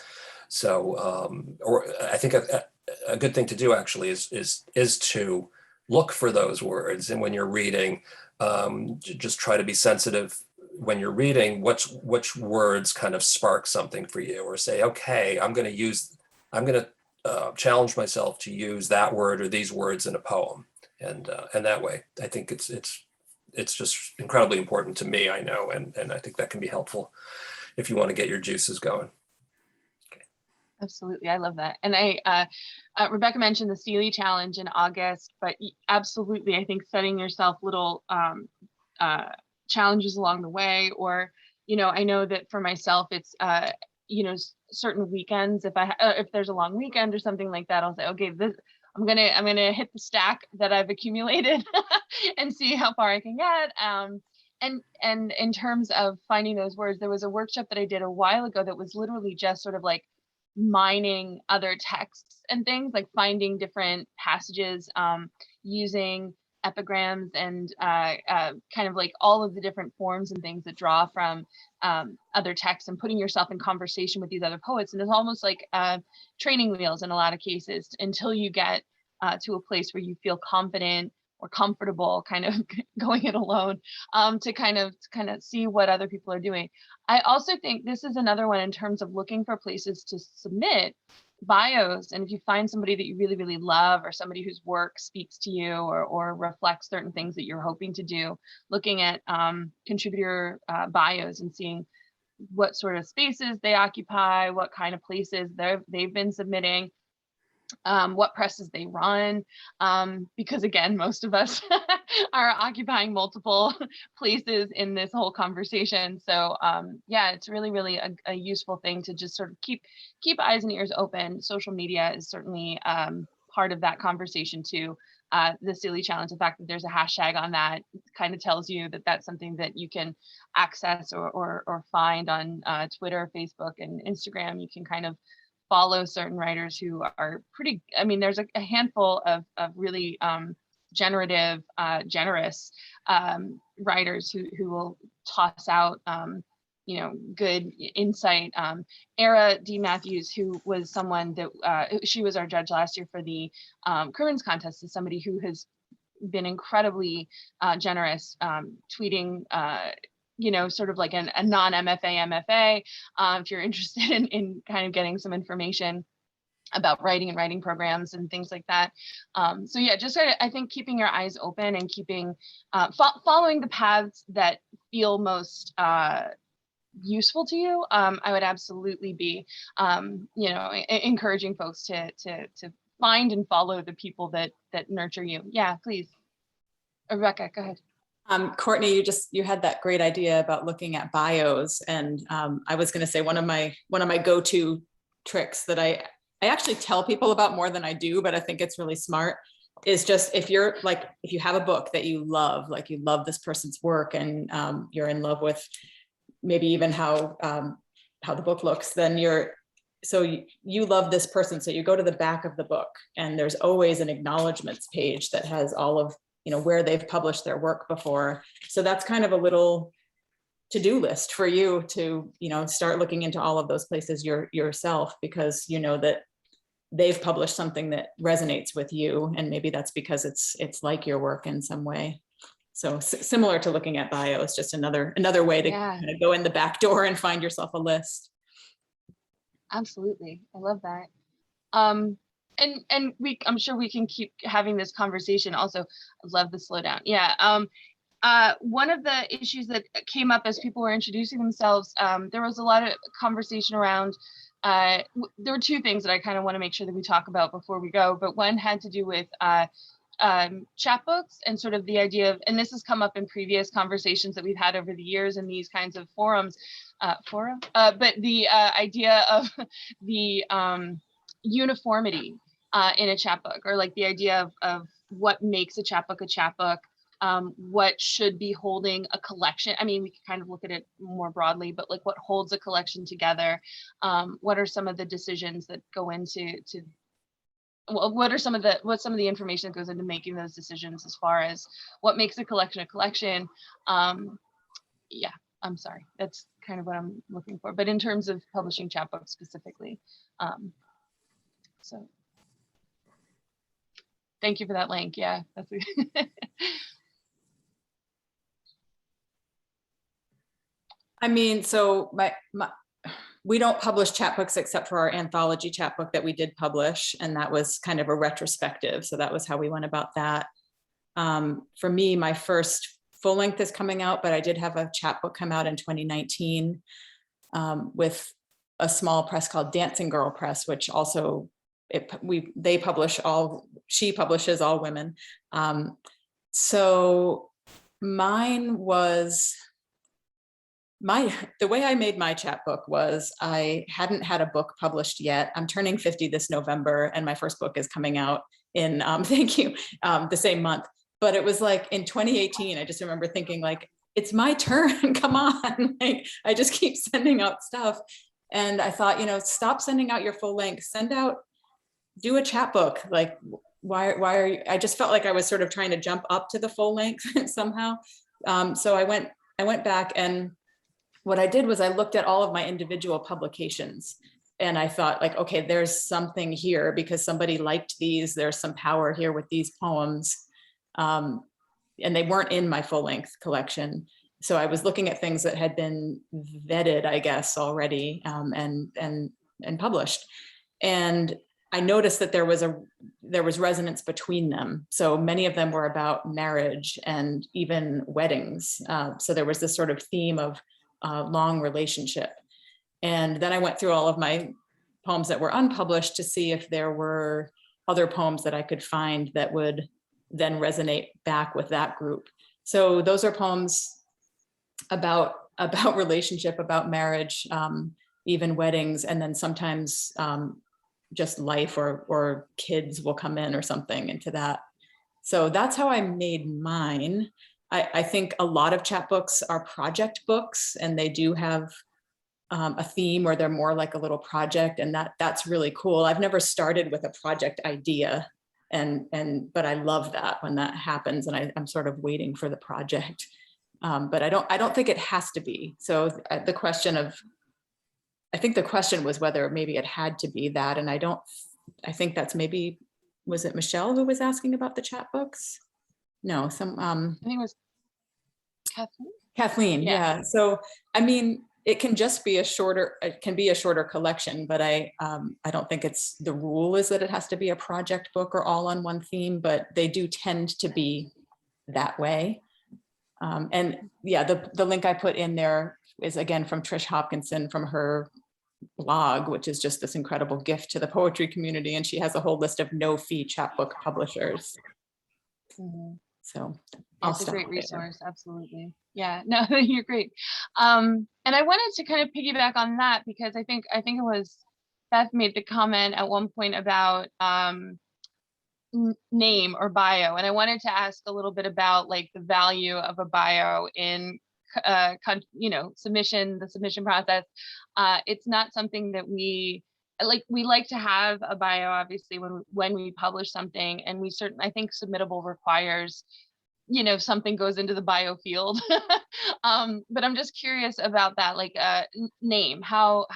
So, or I think a good thing to do actually is to look for those words. And when you're reading, just try to be sensitive when you're reading, which words kind of spark something for you, or say, okay, I'm going to challenge myself to use that word or these words in a poem, and that way, I think it's just incredibly important to me. I know, and I think that can be helpful if you want to get your juices going. Okay. Absolutely, I love that. And Rebecca mentioned the Steely challenge in August, but absolutely, I think setting yourself little challenges along the way, or I know that for myself, it's certain weekends, if there's a long weekend or something like that, I'll say, okay, I'm gonna hit the stack that I've accumulated and see how far I can get. And in terms of finding those words, there was a workshop that I did a while ago that was literally just sort of like mining other texts and things, like finding different passages, using epigrams and kind of like all of the different forms and things that draw from other texts, and putting yourself in conversation with these other poets. And it's almost like training wheels in a lot of cases until you get to a place where you feel confident or comfortable kind of going it alone, to kind of see what other people are doing. I also think this is another one in terms of looking for places to submit bios. And if you find somebody that you really, really love, or somebody whose work speaks to you or reflects certain things that you're hoping to do, looking at contributor bios and seeing what sort of spaces they occupy, what kind of places they've been submitting, what presses they run, because again, most of us are occupying multiple places in this whole conversation. So yeah, it's really, really a useful thing to just sort of keep eyes and ears open. Social media is certainly part of that conversation too. The Steely challenge, the fact that there's a hashtag on that kind of tells you that that's something that you can access or find on Twitter, Facebook, and Instagram. You can kind of follow certain writers who are pretty, I mean, there's a handful of really generous writers who will toss out good insight. Era D. Matthews, who was someone that she was our judge last year for the Currens contest, is somebody who has been incredibly generous, tweeting, sort of like a non-MFA MFA, if you're interested in kind of getting some information about writing and writing programs and things like that. So yeah, just I think keeping your eyes open and keeping following the paths that feel most useful to you. I would absolutely be encouraging folks to find and follow the people that nurture you. Yeah, please. Rebecca, go ahead. Courtney, you had that great idea about looking at bios, and I was going to say one of my go-to tricks that I actually tell people about more than I do, but I think it's really smart, is just if you have a book that you love, like you love this person's work, and you're in love with maybe even how the book looks, then you love this person, so you go to the back of the book, and there's always an acknowledgements page that has all of where they've published their work before. So that's kind of a little to-do list for you to start looking into all of those places yourself, because you know that they've published something that resonates with you, and maybe that's because it's like your work in some way. So similar to looking at bios, just another way to kind of go in the back door and find yourself a list. Absolutely, I love that. And I'm sure we can keep having this conversation. Also, I love the slowdown. Yeah. One of the issues that came up as people were introducing themselves, there was a lot of conversation around. There were two things that I kind of want to make sure that we talk about before we go, but one had to do with chapbooks and sort of the idea of, and this has come up in previous conversations that we've had over the years in these kinds of forums, but the idea of the uniformity in a chapbook, or like the idea of what makes a chapbook, what should be holding a collection. I mean, we can kind of look at it more broadly, but like what holds a collection together? What are some of the decisions that go into what's some of the information that goes into making those decisions as far as what makes a collection? Yeah, I'm sorry, that's kind of what I'm looking for, but in terms of publishing chapbooks specifically. So thank you for that link. Yeah, that's I mean, so we don't publish chapbooks except for our anthology chapbook that we did publish, and that was kind of a retrospective. So that was how we went about that. For me, my first full length is coming out, but I did have a chapbook come out in 2019 with a small press called Dancing Girl Press, which also she publishes all women. So mine was, the way I made my chapbook was I hadn't had a book published yet. I'm turning 50 this November, and my first book is coming out in, thank you, the same month. But it was like in 2018, I just remember thinking like, it's my turn, come on. Like, I just keep sending out stuff. And I thought, stop sending out your full length, do a chapbook. Like, why are you, I just felt like I was sort of trying to jump up to the full length somehow. So I went back, and what I did was I looked at all of my individual publications, and I thought like, okay, there's something here because somebody liked these, there's some power here with these poems. And they weren't in my full length collection. So I was looking at things that had been vetted, I guess, already, and published. And I noticed that there was resonance between them. So many of them were about marriage and even weddings. So there was this sort of theme of long relationship. And then I went through all of my poems that were unpublished to see if there were other poems that I could find that would then resonate back with that group. So those are poems about relationship, about marriage, even weddings, and then sometimes just life or kids will come in or something into that. So that's how I made mine. I think a lot of chapbooks are project books, and they do have a theme, or they're more like a little project, and that's really cool. I've never started with a project idea, but I love that when that happens, and I'm sort of waiting for the project. But I don't think it has to be. So I think the question was whether maybe it had to be that. And I think that's maybe, was it Michelle who was asking about the chat books? No, I think it was Kathleen. Kathleen, yeah. So, I mean, it can be a shorter collection, but I don't think the rule is that it has to be a project book or all on one theme, but they do tend to be that way. And yeah, the link I put in there is again from Trish Hopkinson from her blog, which is just this incredible gift to the poetry community. And she has a whole list of no-fee chapbook publishers. Mm-hmm. So it's a great resource. Absolutely. Yeah, no, you're great. And I wanted to kind of piggyback on that because I think it was Beth made the comment at one point about name or bio. And I wanted to ask a little bit about like the value of a bio in the submission process. It's not something that we like to have a bio, obviously, when we publish something, and I think submittable requires, something goes into the bio field. But I'm just curious about that, like name, how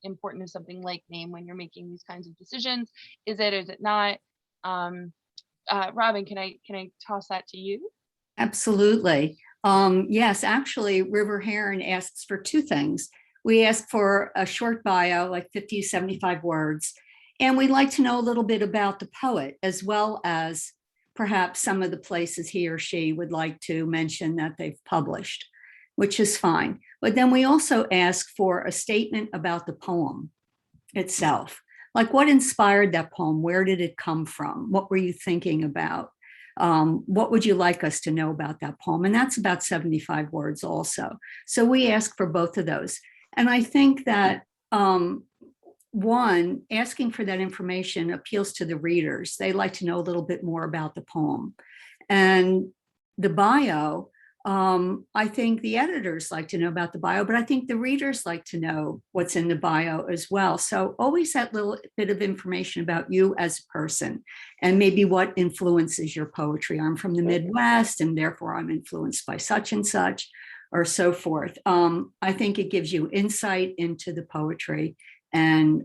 important is something like name when you're making these kinds of decisions? Is it not? Robbin, can I toss that to you? Absolutely. Yes, actually, River Heron asks for two things. We ask for a short bio, like 50 to 75 words, and we'd like to know a little bit about the poet, as well as perhaps some of the places he or she would like to mention that they've published, which is fine. But then we also ask for a statement about the poem itself. Like, what inspired that poem? Where did it come from? What were you thinking about? What would you like us to know about that poem? And that's about 75 words also. So we ask for both of those. And I think that one, asking for that information appeals to the readers. They like to know a little bit more about the poem. And the bio, I think the editors like to know about the bio, but I think the readers like to know what's in the bio as well. So always that little bit of information about you as a person and maybe what influences your poetry. I'm from the Midwest and therefore I'm influenced by such and such, or so forth. I think it gives you insight into the poetry. And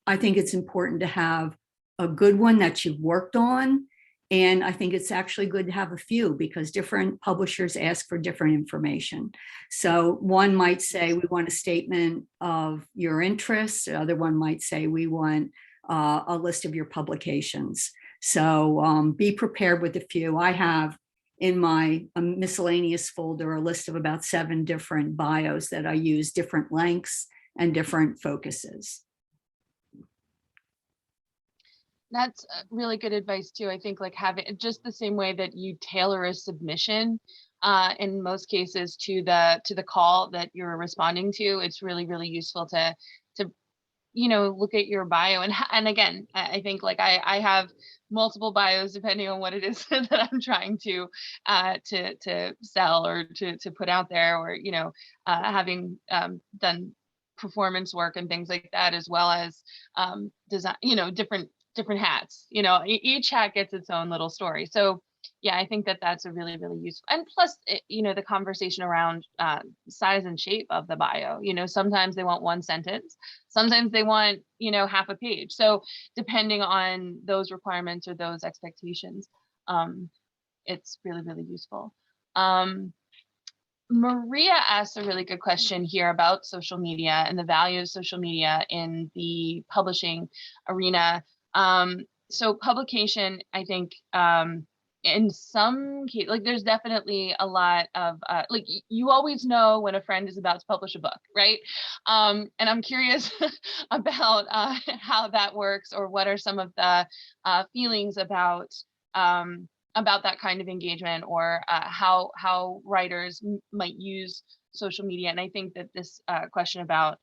I think it's important to have a good one that you've worked on. And I think it's actually good to have a few because different publishers ask for different information. So one might say, we want a statement of your interests. The other one might say, we want a list of your publications. So be prepared with a few. I have in my miscellaneous folder a list of about 7 different bios that I use, different lengths and different focuses. That's really good advice too. I think like having just the same way that you tailor a submission in most cases to the call that you're responding to, it's really, really useful to look at your bio. And again, I think like I have multiple bios depending on what it is that I'm trying to sell or to put out there, or having done performance work and things like that, as well as design, different hats. Each hat gets its own little story. So yeah, I think that that's a really, really useful. And plus, the conversation around size and shape of the bio. Sometimes they want 1 sentence, sometimes they want half a page. So depending on those requirements or those expectations, it's really, really useful. Maria asked a really good question here about social media and the value of social media in the publishing arena. So publication, I think, in some cases, like there's definitely a lot of, like you always know when a friend is about to publish a book, right? And I'm curious about how that works, or what are some of the feelings about that kind of engagement, or how writers might use social media. And I think that this question about,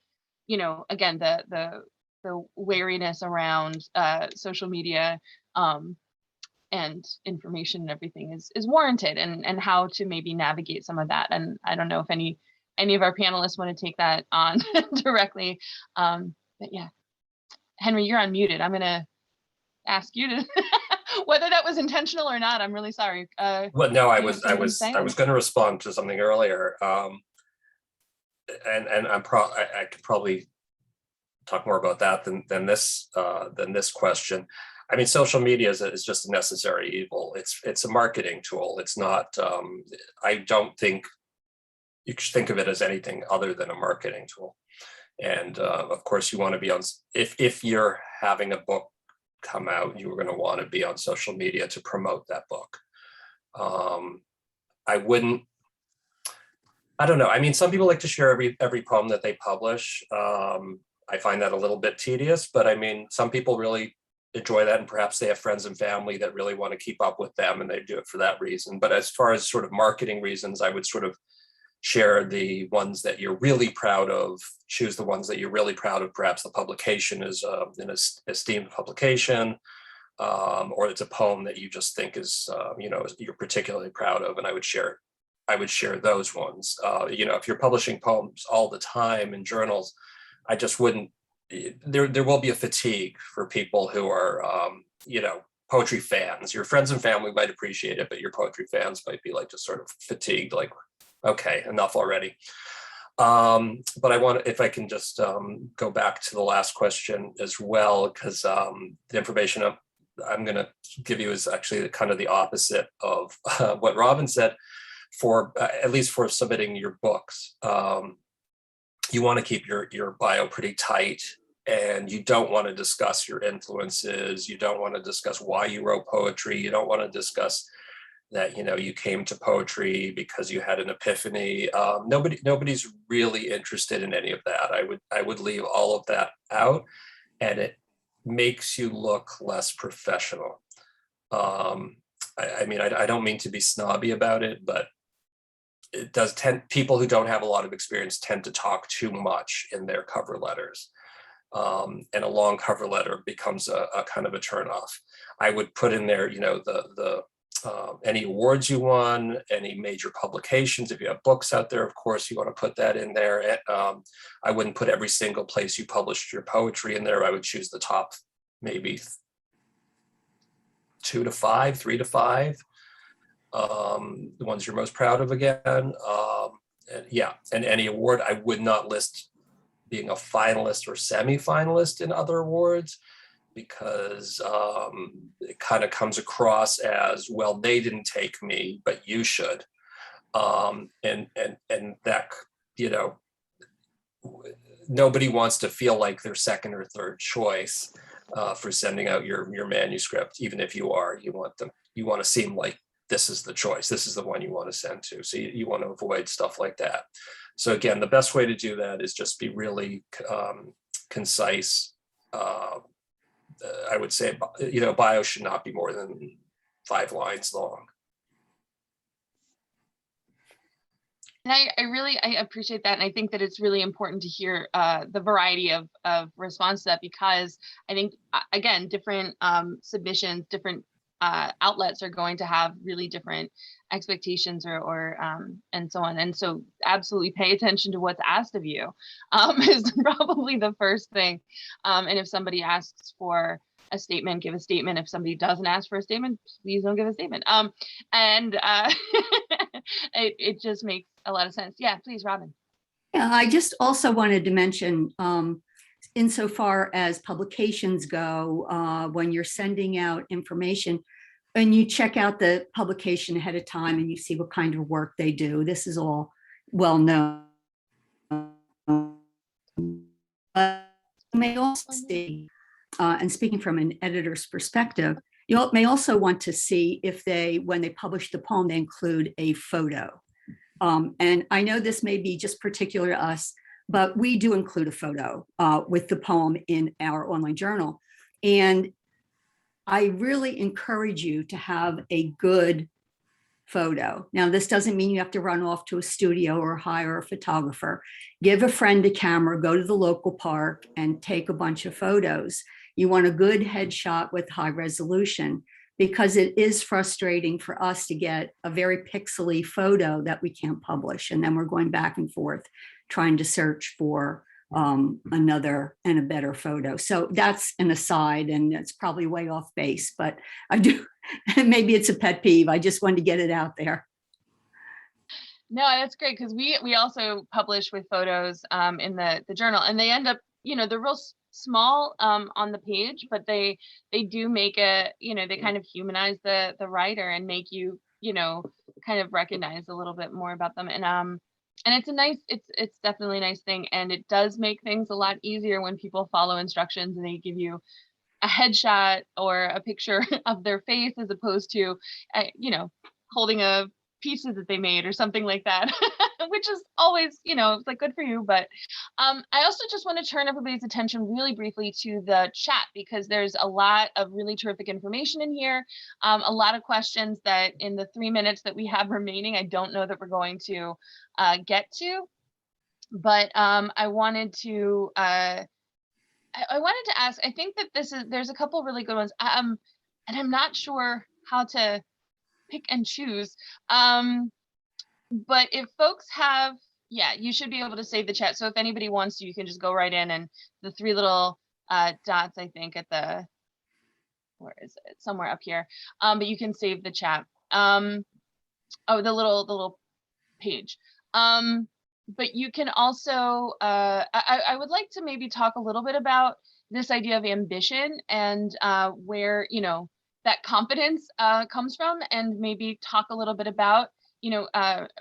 again, the wariness around social media and information and everything is warranted, and how to maybe navigate some of that. And I don't know if any of our panelists want to take that on directly. But yeah, Henry, you're unmuted. I'm going to ask you to Whether that was intentional or not, I'm really sorry. Well, no, I do you was have something to say? going to respond to something earlier, and I could probably talk more about that than this question. I mean, social media is just a necessary evil. It's a marketing tool. It's not. I don't think you should think of it as anything other than a marketing tool. And of course, you want to be on. If you're having a book come out, you are going to want to be on social media to promote that book. I wouldn't. I don't know. I mean, some people like to share every poem that they publish. I find that a little bit tedious, but I mean, some people really enjoy that, and perhaps they have friends and family that really want to keep up with them, and they do it for that reason. But as far as sort of marketing reasons, I would sort of share the ones that you're really proud of, choose the ones that you're really proud of. Perhaps the publication is an esteemed publication, or it's a poem that you just think is, you're particularly proud of, and I would share those ones. If you're publishing poems all the time in journals, I just wouldn't, there will be a fatigue for people who are, poetry fans. Your friends and family might appreciate it, but your poetry fans might be like just sort of fatigued, like, okay, enough already. But I want, if I can just go back to the last question as well, because the information I'm going to give you is actually kind of the opposite of what Robbin said. For at least for submitting your books, you want to keep your bio pretty tight, and you don't want to discuss your influences. You don't want to discuss why you wrote poetry. You don't want to discuss that you came to poetry because you had an epiphany. Nobody's really interested in any of that. I would leave all of that out, and it makes you look less professional. I mean, I don't mean to be snobby about it, but it does people who don't have a lot of experience tend to talk too much in their cover letters. And a long cover letter becomes a kind of a turnoff. I would put in there, any awards you won, any major publications. If you have books out there, of course, you want to put that in there. I wouldn't put every single place you published your poetry in there. I would choose the top maybe 2 to 5, 3 to 5. The ones you're most proud of again. And any award, I would not list being a finalist or semi-finalist in other awards, because it kind of comes across as, well, they didn't take me, but you should. And that, nobody wants to feel like they're second or third choice for sending out your manuscript. Even if you are, you want to seem like this is the choice. This is the one you want to send to. So you want to avoid stuff like that. So again, the best way to do that is just be really concise. I would say, bio should not be more than 5 lines long. And I appreciate that. And I think that it's really important to hear the variety of response to that, because I think, again, different submissions, different outlets are going to have really different expectations or and so on. And so absolutely pay attention to what's asked of you is probably the first thing. And if somebody asks for a statement, give a statement. If somebody doesn't ask for a statement, please don't give a statement. It just makes a lot of sense. Yeah, please, Robbin. Yeah, I just also wanted to mention, insofar as publications go, when you're sending out information and you check out the publication ahead of time and you see what kind of work they do, this is all well known. But you may also see, and speaking from an editor's perspective, you may also want to see if when they publish the poem, they include a photo. And I know this may be just particular to us, but we do include a photo with the poem in our online journal. And I really encourage you to have a good photo. Now, this doesn't mean you have to run off to a studio or hire a photographer. Give a friend a camera, go to the local park and take a bunch of photos. You want a good headshot with high resolution, because it is frustrating for us to get a very pixely photo that we can't publish. And then we're going back and forth trying to search for another and a better photo. So that's an aside, and it's probably way off base, but I do, maybe it's a pet peeve. I just wanted to get it out there. No, that's great, because we also publish with photos in the journal, and they end up, they're real small on the page, but they do make it, they kind of humanize the writer and make you, kind of recognize a little bit more about them. And it's a nice, it's definitely a nice thing, and it does make things a lot easier when people follow instructions and they give you a headshot or a picture of their face as opposed to, holding a pieces that they made or something like that, which is always, it's like good for you. But I also just want to turn everybody's attention really briefly to the chat, because there's a lot of really terrific information in here. A lot of questions that in the 3 minutes that we have remaining, I don't know that we're going to get to, but I wanted to I wanted to ask, I think that there's a couple really good ones, and I'm not sure how to pick and choose. But if folks have, you should be able to save the chat. So if anybody wants to, you can just go right in, and the 3 little dots, I think at the, where is it? Somewhere up here. But you can save the chat. Oh, the little page. But you can also, I would like to maybe talk a little bit about this idea of ambition and where, that confidence comes from, and maybe talk a little bit about,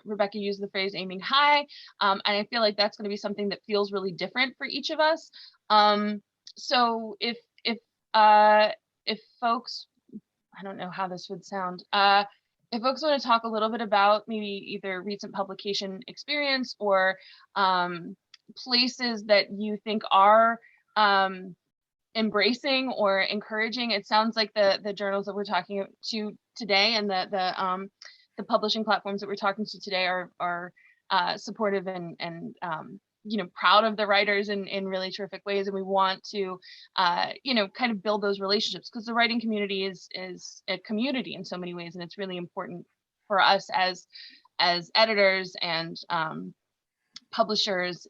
Rebecca used the phrase aiming high. And I feel like that's going to be something that feels really different for each of us. So if folks, I don't know how this would sound, if folks want to talk a little bit about maybe either recent publication experience or places that you think are embracing or encouraging. It sounds like the journals that we're talking to today and the publishing platforms that we're talking to today are supportive and proud of the writers in really terrific ways, and we want to kind of build those relationships, because the writing community is a community in so many ways, and it's really important for us as editors and publishers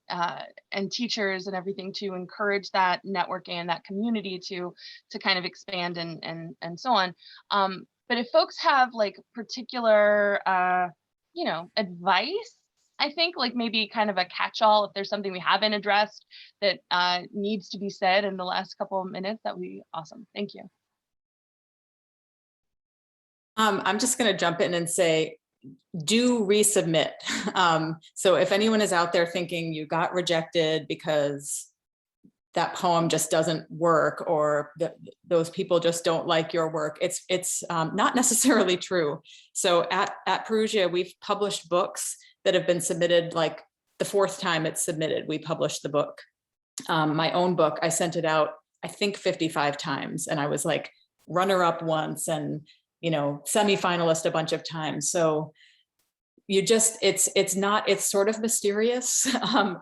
and teachers and everything to encourage that networking and that community to kind of expand and so on. But if folks have like particular advice, I think like maybe kind of a catch-all, if there's something we haven't addressed that needs to be said in the last couple of minutes, that would be awesome. Thank you. I'm just going to jump in and say, do resubmit. So if anyone is out there thinking you got rejected because that poem just doesn't work, or those people just don't like your work, it's not necessarily true. So at Perugia, we've published books that have been submitted, like the 4th time it's submitted, we published the book. My own book, I sent it out, I think 55 times, and I was like runner-up once and semi-finalist a bunch of times. So you just, it's sort of mysterious.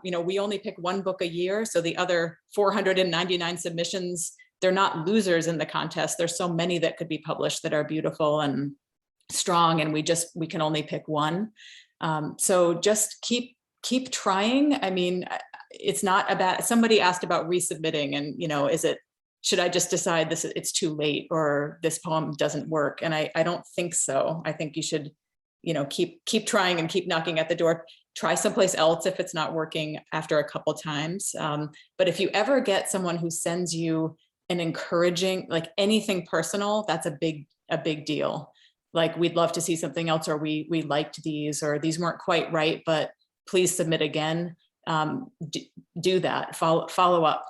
We only pick 1 book a year. So the other 499 submissions, they're not losers in the contest. There's so many that could be published that are beautiful and strong, and we can only pick 1. So just keep trying. I mean, it's not about, somebody asked about resubmitting and, should I just decide it's too late or this poem doesn't work? And I don't think so. I think you should, keep trying and keep knocking at the door. Try someplace else if it's not working after a couple times. But if you ever get someone who sends you an encouraging, like anything personal, that's a big deal. Like, we'd love to see something else, or we liked these, or these weren't quite right, but please submit again. Do that, follow up.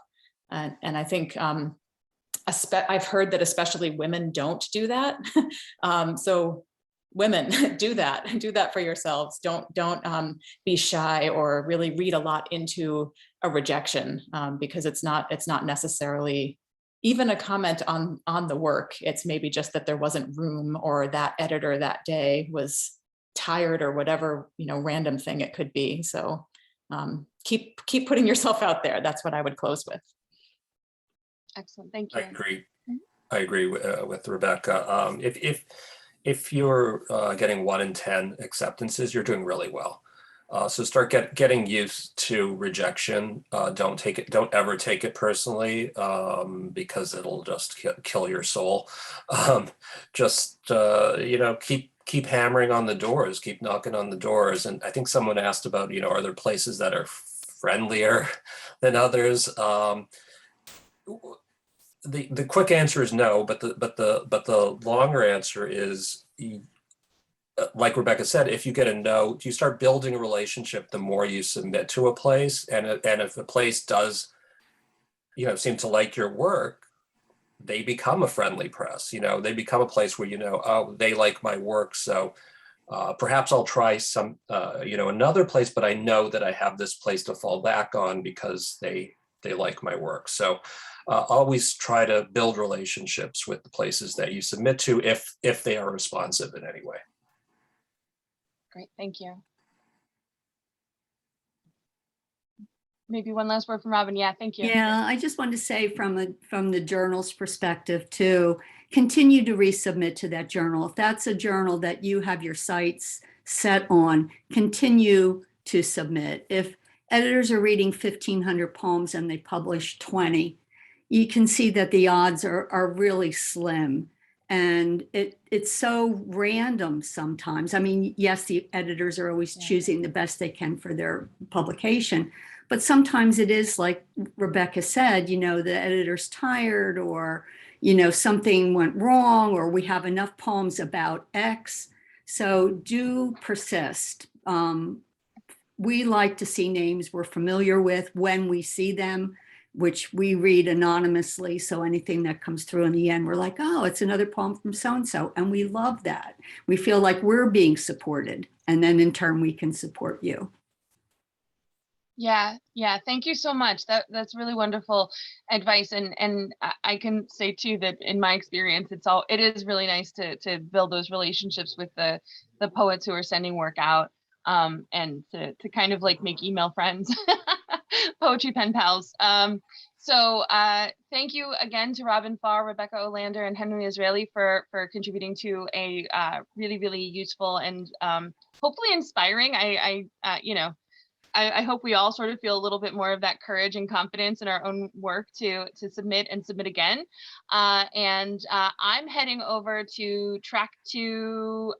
And I think I've heard that especially women don't do that. So women, do that for yourselves. Don't be shy or really read a lot into a rejection, because it's not necessarily even a comment on the work. It's maybe just that there wasn't room, or that editor that day was tired, or whatever, random thing it could be. So keep putting yourself out there. That's what I would close with. Excellent, thank you. I agree with Rebecca. If you're getting 1 in 10 acceptances, you're doing really well. So start getting used to rejection. Don't ever take it personally, because it'll just kill your soul. Keep hammering on the doors, keep knocking on the doors. And I think someone asked about, are there places that are friendlier than others? The quick answer is no, but the longer answer is, like Rebecca said, if you get a no, you start building a relationship the more you submit to a place. And if the place does, seem to like your work, they become a friendly press. They become a place where, oh, they like my work. So perhaps I'll try another place, but I know that I have this place to fall back on because they like my work. So always try to build relationships with the places that you submit to if they are responsive in any way. Great, thank you. Maybe one last word from Robbin. Yeah, thank you. Yeah, I just wanted to say from the journal's perspective too, continue to resubmit to that journal. If that's a journal that you have your sights set on, continue to submit. If editors are reading 1,500 poems and they publish 20, you can see that the odds are really slim. And it's so random sometimes. I mean, yes, the editors are always choosing the best they can for their publication, but sometimes it is like Rebecca said, the editor's tired, or, something went wrong, or we have enough poems about X. So do persist. We like to see names we're familiar with when we see them, which we read anonymously. So anything that comes through in the end, we're like, oh, it's another poem from so-and-so. And we love that. We feel like we're being supported. And then in turn, we can support you. Yeah. Thank you so much. That's really wonderful advice. And I can say too, that in my experience, it is really nice to build those relationships with the poets who are sending work out, and to kind of like make email friends, poetry pen pals. So thank you again to Robbin Farr, Rebecca Olander, and Henry Israeli for contributing to a really, really useful and hopefully inspiring. I hope we all sort of feel a little bit more of that courage and confidence in our own work to submit and submit again. I'm heading over to track 2